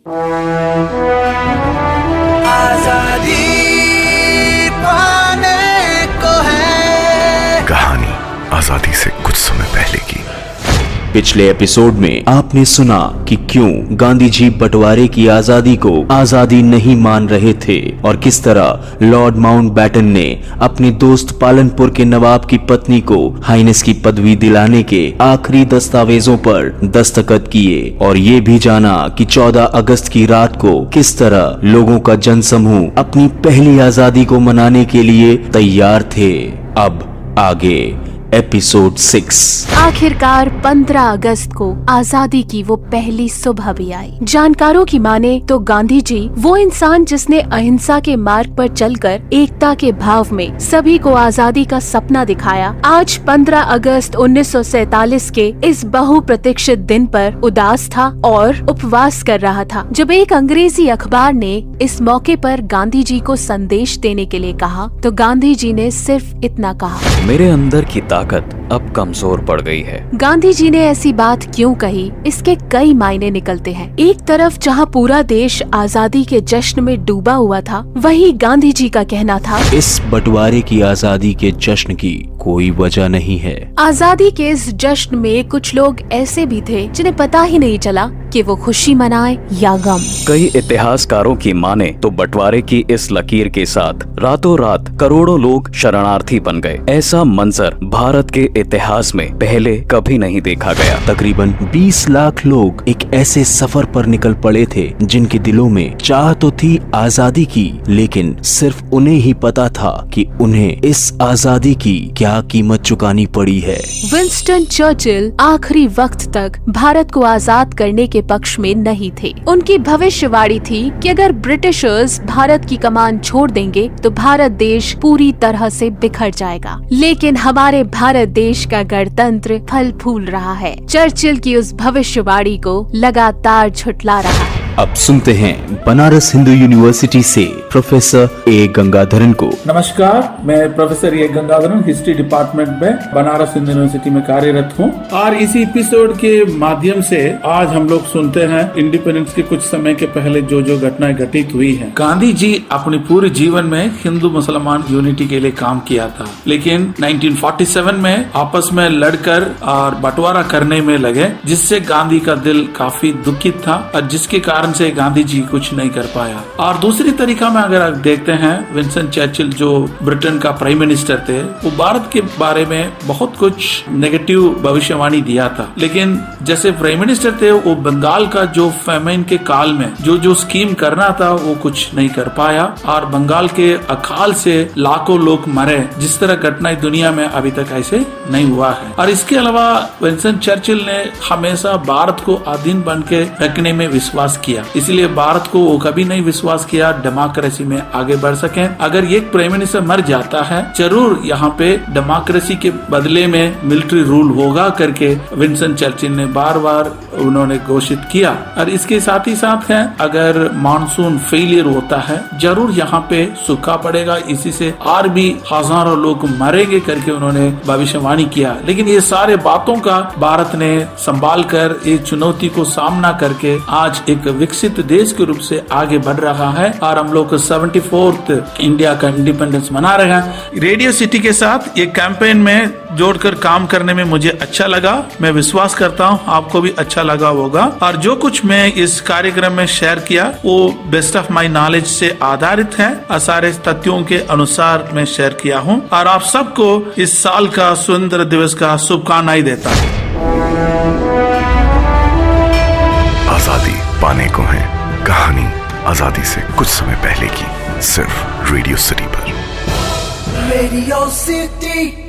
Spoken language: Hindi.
आजादी पाने को है। कहानी आजादी से कुछ समय पहले की। पिछले एपिसोड में आपने सुना कि क्यों गांधी जी बंटवारे की आजादी को आजादी नहीं मान रहे थे और किस तरह लॉर्ड माउंटबेटन ने अपने दोस्त पालनपुर के नवाब की पत्नी को हाइनेस की पदवी दिलाने के आखिरी दस्तावेजों पर दस्तखत किए और ये भी जाना कि 14 अगस्त की रात को किस तरह लोगों का जनसमूह अपनी पहली आजादी को मनाने के लिए तैयार थे। अब आगे एपिसोड 6। आखिरकार 15 अगस्त को आजादी की वो पहली सुबह भी आई। जानकारों की माने तो गांधी जी वो इंसान जिसने अहिंसा के मार्ग पर चलकर एकता के भाव में सभी को आजादी का सपना दिखाया, आज 15 अगस्त 1947 के इस बहुप्रतीक्षित दिन पर उदास था और उपवास कर रहा था। जब एक अंग्रेजी अखबार ने इस मौके पर गांधी जी को संदेश देने के लिए कहा तो गांधी जी ने सिर्फ इतना कहा, मेरे अंदर की ताकत अब कमजोर पड़ गई है। गांधी जी ने ऐसी बात क्यों कही, इसके कई मायने निकलते हैं। एक तरफ जहां पूरा देश आजादी के जश्न में डूबा हुआ था, वहीं गांधी जी का कहना था, इस बंटवारे की आजादी के जश्न की कोई वजह नहीं है। आजादी के इस जश्न में कुछ लोग ऐसे भी थे जिन्हें पता ही नहीं चला कि वो खुशी मनाए या गम। कई इतिहासकारों की माने तो बंटवारे की इस लकीर के साथ रातों रात करोड़ों लोग शरणार्थी बन गए। ऐसा मंजर भारत के इतिहास में पहले कभी नहीं देखा गया। तकरीबन 20 लाख लोग एक ऐसे सफर पर निकल पड़े थे जिनके दिलों में चाह तो थी आजादी की, लेकिन सिर्फ उन्हें ही पता था कि उन्हें इस आजादी की क्या कीमत चुकानी पड़ी है। विंस्टन चर्चिल आखिरी वक्त तक भारत को आजाद करने के पक्ष में नहीं थे। उनकी भविष्यवाणी थी कि अगर ब्रिटिशर्स भारत की कमान छोड़ देंगे तो भारत देश पूरी तरह से बिखर जाएगा। लेकिन हमारे भारत देश का गणतंत्र फल फूल रहा है। चर्चिल की उस भविष्यवाणी को लगातार झुठला रहा है। अब सुनते हैं बनारस हिंदू यूनिवर्सिटी से प्रोफेसर ए गंगाधरन को। नमस्कार, मैं professor A Gangadharan history department में बनारस हिंदू यूनिवर्सिटी में कार्यरत हूँ और इसी एपिसोड के माध्यम से आज हम लोग सुनते हैं इंडिपेंडेंस के कुछ समय के पहले जो जो घटनाएं घटित हुई हैं। गांधी जी अपने पूरे जीवन में हिंदू मुसलमान यूनिटी के लिए काम किया था, लेकिन 1947 में आपस में लड़कर और बंटवारा करने में लगे, जिससे गांधी का दिल काफी दुखित था और जिसके कारण से गांधी जी कुछ नहीं कर पाया। और दूसरी तरीका में अगर आप देखते हैं, विंस्टन चर्चिल जो ब्रिटेन का प्राइम मिनिस्टर थे, वो भारत के बारे में बहुत कुछ नेगेटिव भविष्यवाणी दिया था, लेकिन जैसे प्राइम मिनिस्टर थे वो बंगाल का जो फेमाइन के काल में जो जो स्कीम करना था वो कुछ नहीं कर पाया और बंगाल के अकाल से लाखों लोग मरे, जिस तरह घटनाएं दुनिया में अभी तक ऐसे नहीं हुआ है। और इसके अलावा विंस्टन चर्चिल ने हमेशा भारत को अधीन बन के रखने में विश्वास किया, इसलिए भारत को वो कभी नहीं विश्वास किया डेमोक्रेसी में आगे बढ़ सके। अगर एक प्राइम मिनिस्टर मर जाता है, जरूर यहाँ पे डेमोक्रेसी के बदले में मिलिट्री रूल होगा करके विंस्टन चर्चिल ने बार बार उन्होंने घोषित किया। और इसके साथ ही साथ है, अगर मानसून फेलियर होता है, जरूर यहाँ पे सूखा पड़ेगा, इसी से और भी हजारों लोग मरेंगे करके उन्होंने भविष्यवाणी किया। लेकिन ये सारे बातों का भारत ने संभाल कर इस चुनौती को सामना करके आज एक विकसित देश के रूप से आगे बढ़ रहा है और हम लोग 74th इंडिया का इंडिपेंडेंस मना रहे हैं। रेडियो सिटी के साथ ये कैंपेन में जोड़कर काम करने में मुझे अच्छा लगा। मैं विश्वास करता हूँ आपको भी अच्छा लगा होगा। और जो कुछ मैं इस कार्यक्रम में शेयर किया वो बेस्ट ऑफ माई नॉलेज से आधारित है और सारे तथ्यों के अनुसार मैं शेयर किया हूँ और आप सबको इस साल का स्वतंत्रता दिवस का शुभकामनाएं देता हूँ। आजादी पाने को है कहानी आजादी से कुछ समय पहले की, सिर्फ रेडियो सिटी पर। Radio city.